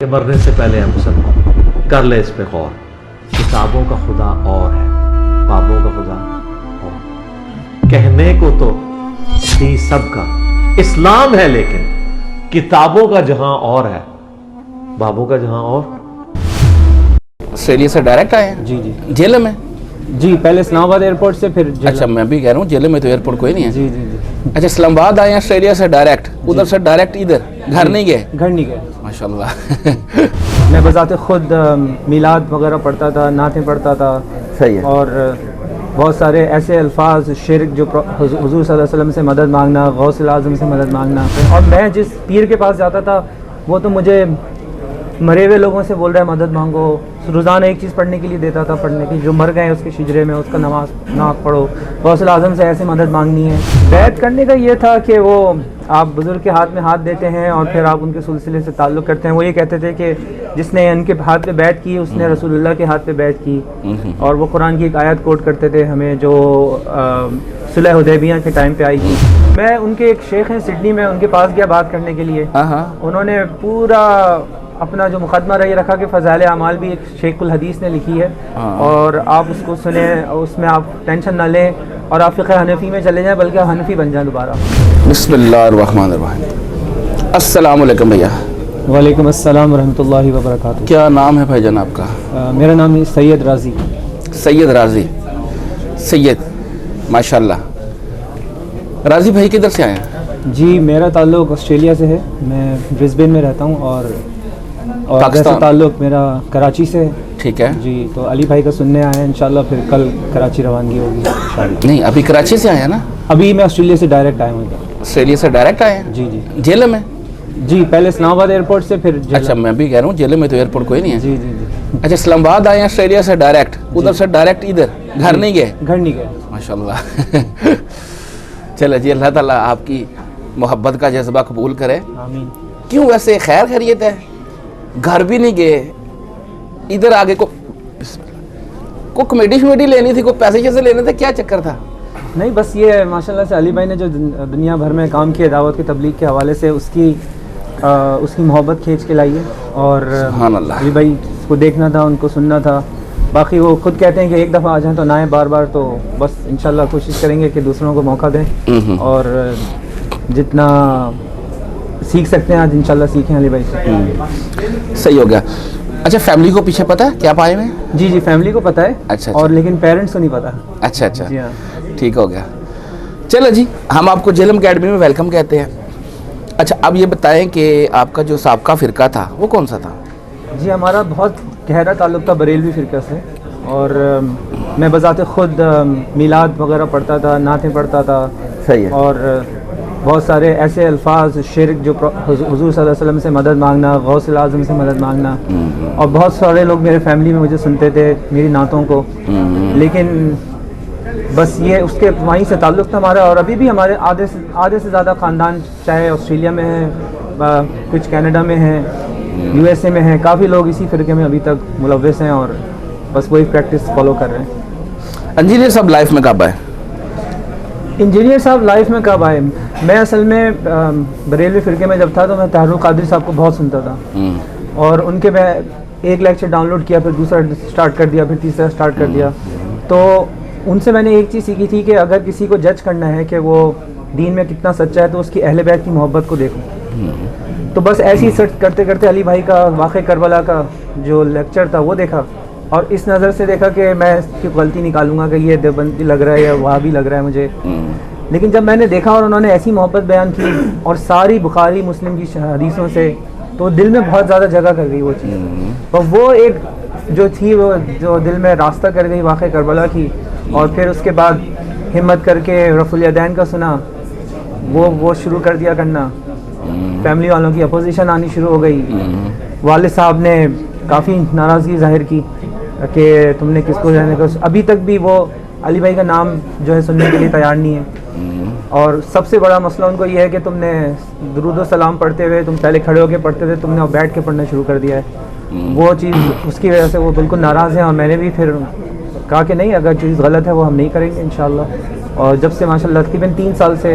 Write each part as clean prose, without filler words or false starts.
کہ مرنے سے پہلے ہم مسلمان کر لے اس پہ غور. کتابوں کا خدا اور ہے، بابوں کا خدا اور. کہنے کو تو تھی سب کا اسلام ہے، لیکن کتابوں کا جہاں اور ہے، بابوں کا جہاں اور. آسٹریلیا سے ڈائریکٹ آئے ہیں؟ جی جی جیلے میں؟ جی پہلے اسلام آباد ایئرپورٹ سے پھر اچھا میں بھی کہہ رہا ہوں جیلے میں تو ایئرپورٹ کوئی نہیں ہے. جی جی جی اچھا اسلام آباد آئے ہیں آسٹریلیا سے ڈائریکٹ، ادھر سے ڈائریکٹ ادھر گھر نہیں گئے؟ گھر نہیں گئے. ماشاء اللہ. میں بذات خود میلاد وغیرہ پڑھتا تھا، نعتیں پڑھتا تھا. صحیح ہے. اور بہت سارے ایسے الفاظ شرک جو حضور صلی اللہ علیہ وسلم سے مدد مانگنا، غوث الاعظم سے مدد مانگنا. اور میں جس پیر کے پاس جاتا تھا وہ تو مجھے مرے ہوئے لوگوں سے بول رہا ہے مدد مانگو. روزانہ ایک چیز پڑھنے کے لیے دیتا تھا، پڑھنے کی جو مر گئے اس کے شجرے میں اس کا نعت پڑھو، غوث الاعظم سے ایسے مدد مانگنی ہے. بیعت کرنے کا یہ تھا کہ وہ آپ بزرگ کے ہاتھ میں ہاتھ دیتے ہیں اور پھر آپ ان کے سلسلے سے تعلق کرتے ہیں. وہ یہ کہتے تھے کہ جس نے ان کے ہاتھ پہ بیعت کی اس نے رسول اللہ کے ہاتھ پہ بیعت کی. اور وہ قرآن کی ایک آیت کوٹ کرتے تھے ہمیں جو صلح حدیبیہ کے ٹائم پہ آئی تھی. میں ان کے ایک شیخ ہیں سڈنی میں، ان کے پاس گیا بات کرنے کے لیے. انہوں نے پورا اپنا جو مقدمہ رہی رکھا کہ فضائل اعمال بھی ایک شیخ الحدیث نے لکھی ہے اور آپ اس کو سنیں، اس میں آپ ٹینشن نہ لیں اور آپ فقہ حنفی میں چلے جائیں بلکہ حنفی بن جائیں دوبارہ. بسم اللہ الرحمن الرحیم. السلام علیکم بھیا. وعلیکم السلام ورحمۃ اللہ وبرکاتہ. کیا نام ہے بھائی جان آپ کا؟ میرا نام ہے سید راضی. سید راضی. سید ماشاء اللہ. راضی بھائی کدھر سے آئے ہیں؟ جی میرا تعلق آسٹریلیا سے ہے، میں برسبین میں رہتا ہوں اور پاکستان تعلق میرا کراچی سے ہے. ٹھیک ہے. جی تو علی بھائی کا سننے آئے ہیں، انشاءاللہ پھر کل کراچی روانگی ہوگی. نہیں ابھی کراچی سے آئے ہیں نا؟ ابھی میں آسٹریلیا سے ڈائریکٹ آیا ہوں. آسٹریلیا سے ڈائریکٹ آئے ہیں؟ جی جی. جیلے میں؟ جی پہلے اسلام آباد ایئرپورٹ سے پھر اچھا میں بھی کہہ رہا ہوں جیلے میں تو ایئرپورٹ کوئی نہیں ہے. جی جی جی. اچھا اسلام آباد آئے ہیں آسٹریلیا سے ڈائریکٹ، ادھر سے ڈائریکٹ ادھر گھر نہیں گئے؟ گھر نہیں گئے. ماشاء اللہ. چلے جی اللہ تعالیٰ آپ کی محبت کا جذبہ قبول کرے. آمین. کیوں ویسے خیر خیریت ہے؟ گھر بھی نہیں گئے، ادھر آگے کو کمیٹی شمیٹی لینی تھی، کوئی پیسے جیسے لینے تھے، کیا چکر تھا؟ نہیں بس یہ ماشاءاللہ سے علی بھائی نے جو دنیا بھر میں کام کیا دعوت کی تبلیغ کے حوالے سے اس کی محبت کھینچ کے لائی ہے. اور سبحان اللہ. علی بھائی کو دیکھنا تھا، ان کو سننا تھا. باقی وہ خود کہتے ہیں کہ ایک دفعہ آ جائیں تو نہ آئیں بار بار. تو بس انشاءاللہ کوشش کریں گے کہ دوسروں کو موقع دیں اور جتنا سیکھ سکتے ہیں آج انشاءاللہ سیکھیں علی بھائی سے. صحیح ہو گیا. اچھا فیملی کو پیچھے پتہ ہے کیا پائے ہوئے؟ جی جی فیملی کو پتہ ہے. اچھا اور لیکن پیرنٹس کو نہیں پتہ. اچھا اچھا جی ہاں. ٹھیک ہو گیا. چلو جی ہم آپ کو جیلم اکیڈمی میں ویلکم کہتے ہیں. اچھا اب یہ بتائیں کہ آپ کا جو سابقہ فرقہ تھا وہ کون سا تھا؟ جی ہمارا بہت گہرا تعلق تھا بریلوی فرقہ سے. اور میں بذات خود میلاد وغیرہ پڑھتا تھا، نعتیں پڑھتا تھا. صحیح ہے. اور بہت سارے ایسے الفاظ شرک جو حضور صلی اللہ علیہ وسلم سے مدد مانگنا، غوث الاعظم سے مدد مانگنا. اور بہت سارے لوگ میرے فیملی میں مجھے سنتے تھے میری نعتوں کو. لیکن بس یہ اس کے وہیں سے تعلق تھا ہمارا. اور ابھی بھی ہمارے آدھے سے زیادہ خاندان چاہے آسٹریلیا میں ہیں، کچھ کینیڈا میں ہیں، یو ایس اے میں ہیں، کافی لوگ اسی فرقے میں ابھی تک ملوث ہیں اور بس وہی پریکٹس فالو کر رہے ہیں. انجینئر صاحب لائف میں کب آئے؟ انجینئر صاحب لائف میں کب آئے؟ میں اصل میں بریلوی فرقے میں جب تھا تو میں طاہر القادری صاحب کو بہت سنتا تھا. اور ان کے میں ایک لیکچر ڈاؤن لوڈ کیا، پھر دوسرا سٹارٹ کر دیا، پھر تیسرا سٹارٹ کر دیا. تو ان سے میں نے ایک چیز سیکھی تھی کہ اگر کسی کو جج کرنا ہے کہ وہ دین میں کتنا سچا ہے تو اس کی اہل بیت کی محبت کو دیکھو. تو بس ایسی سرچ کرتے کرتے علی بھائی کا واقع کربلا کا جو لیکچر تھا وہ دیکھا اور اس نظر سے دیکھا کہ میں اس کی غلطی نکالوں گا کہ یہ دیوبندی لگ رہا ہے یا وہاں بھی لگ رہا ہے مجھے. لیکن جب میں نے دیکھا اور انہوں نے ایسی محبت بیان کی اور ساری بخاری مسلم کی حدیثوں سے، تو دل میں بہت زیادہ جگہ کر گئی وہ چیز. اور وہ ایک جو تھی وہ جو دل میں راستہ کر گئی واقع کربلا کی. اور پھر اس کے بعد ہمت کر کے رفع الیدین کا سنا، وہ شروع کر دیا کرنا. فیملی والوں کی اپوزیشن آنی شروع ہو گئی. والد صاحب نے کافی ناراضگی ظاہر کی کہ تم نے کس کو جانے کا. ابھی تک بھی وہ علی بھائی کا نام جو ہے سننے کے لیے تیار نہیں ہے. اور سب سے بڑا مسئلہ ان کو یہ ہے کہ تم نے درود و سلام پڑھتے ہوئے تم پہلے کھڑے ہو کے پڑھتے تھے، تم نے اب بیٹھ کے پڑھنا شروع کر دیا ہے. وہ چیز اس کی وجہ سے وہ بالکل ناراض ہیں. اور میں نے بھی پھر کہا کہ نہیں، اگر چیز غلط ہے وہ ہم نہیں کریں گے انشاءاللہ. اور جب سے ماشاءاللہ تقریباً 3 سال سے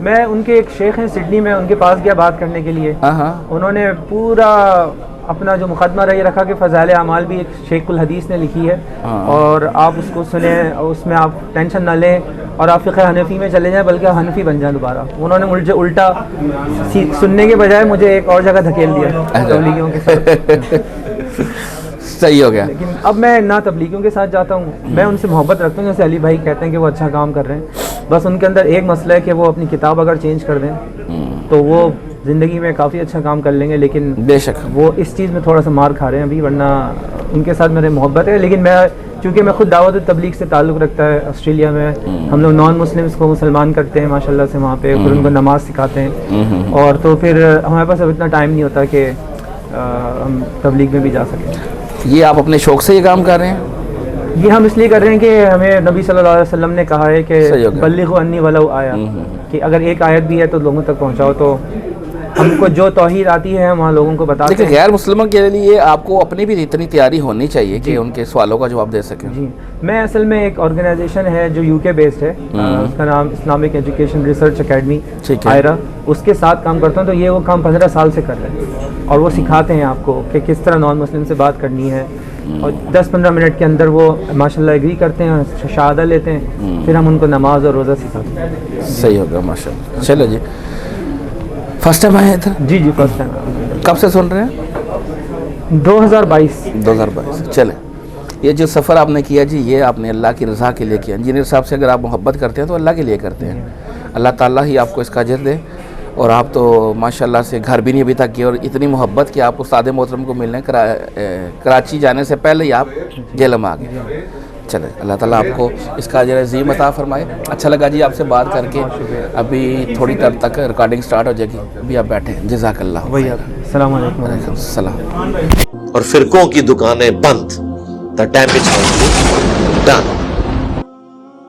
میں ان کے ایک شیخ ہیں سڈنی میں، ان کے پاس گیا بات کرنے کے لیے. ہاں ہاں انہوں نے پورا اپنا جو مقدمہ رہی رکھا کہ فضائل اعمال بھی ایک شیخ الحدیث نے لکھی ہے اور آپ اس کو سنیں، اس میں آپ ٹینشن نہ لیں اور آپ فقہ حنفی میں چلے جائیں بلکہ حنفی بن جائیں دوبارہ. انہوں نے مجھے الٹا سننے کے بجائے مجھے ایک اور جگہ دھکیل دیا تبلیغیوں کے ساتھ. صحیح ہو گیا. لیکن اب میں نہ تبلیغیوں کے ساتھ جاتا ہوں، میں ان سے محبت رکھتا ہوں. جیسے علی بھائی کہتے ہیں کہ وہ اچھا کام کر رہے ہیں، بس ان کے اندر ایک مسئلہ ہے کہ وہ اپنی کتاب اگر چینج کر دیں تو وہ زندگی میں کافی اچھا کام کر لیں گے، لیکن بے شک وہ اس چیز میں تھوڑا سا مار کھا رہے ہیں ابھی، ورنہ ان کے ساتھ میرے محبت ہے. لیکن میں چونکہ میں خود دعوت تبلیغ سے تعلق رکھتا ہے آسٹریلیا میں، ہم لوگ نان مسلمس کو مسلمان کرتے ہیں ماشاءاللہ سے وہاں پہ، پھر ان کو نماز سکھاتے ہیں اور تو پھر ہمارے پاس اب اتنا ٹائم نہیں ہوتا کہ ہم تبلیغ میں بھی جا سکیں. یہ آپ اپنے شوق سے یہ کام کر رہے ہیں؟ یہ ہم اس لیے کر رہے ہیں کہ ہمیں نبی صلی اللہ علیہ وسلم نے کہا ہے کہ صحیح ہو گیا. بلغوا انی ولو آیا، کہ اگر ایک آیت بھی ہے تو لوگوں تک پہنچاؤ. تو ہم کو جو توحید آتی ہے ہم وہاں لوگوں کو بتاتے لیکن ہیں. غیر مسلموں کے لیے آپ کو اپنی بھی اتنی تیاری ہونی چاہیے کہ ان کے سوالوں کا جواب دے سکیں. جی میں اصل میں ایک آرگنائزیشن ہے جو یو کے بیسڈ ہے، اس کا نام اسلامک ایجوکیشن ریسرچ اکیڈمی آئرا، اس کے ساتھ کام کرتا ہوں. تو یہ وہ کام 15 سال سے کر رہے ہیں اور وہ سکھاتے ہیں آپ کو کہ کس طرح نان مسلم سے بات کرنی ہے، اور 10-15 منٹ کے اندر وہ ماشاءاللہ ایگری کرتے ہیں، شہادہ لیتے ہیں، پھر ہم ان کو نماز اور روزہ سکھاتے ہیں. صحیح ہوگا ماشاء اللہ. چلو جی، فرسٹ ٹائم آئے ادھر؟ جی جی فرسٹ ٹائم. کب سے سن رہے ہیں؟ 2022. چلیں، یہ جو سفر آپ نے کیا جی، یہ آپ نے اللہ کی رضا کے لیے کیا. انجینئر صاحب سے اگر آپ محبت کرتے ہیں تو اللہ کے لیے کرتے ہیں. اللہ تعالیٰ ہی آپ کو اس کا اجر دے. اور آپ تو ماشاءاللہ سے گھر بھی نہیں ابھی تک کیا، اور اتنی محبت کہ آپ استاد محترم کو ملنے کراچی جانے سے پہلے ہی آپ جہلم آ گئے. چلیں، اللہ تعالیٰ آپ کو اس کا اجر عظیم عطا فرمائے. اچھا لگا جی آپ سے بات کر کے. ابھی تھوڑی دیر تک ریکارڈنگ سٹارٹ ہو جائے گی، ابھی آپ بیٹھیں. جزاک اللہ. السلام علیکم. وعلیکم السلام. اور فرقوں کی دکانیں بند. The damage has been done.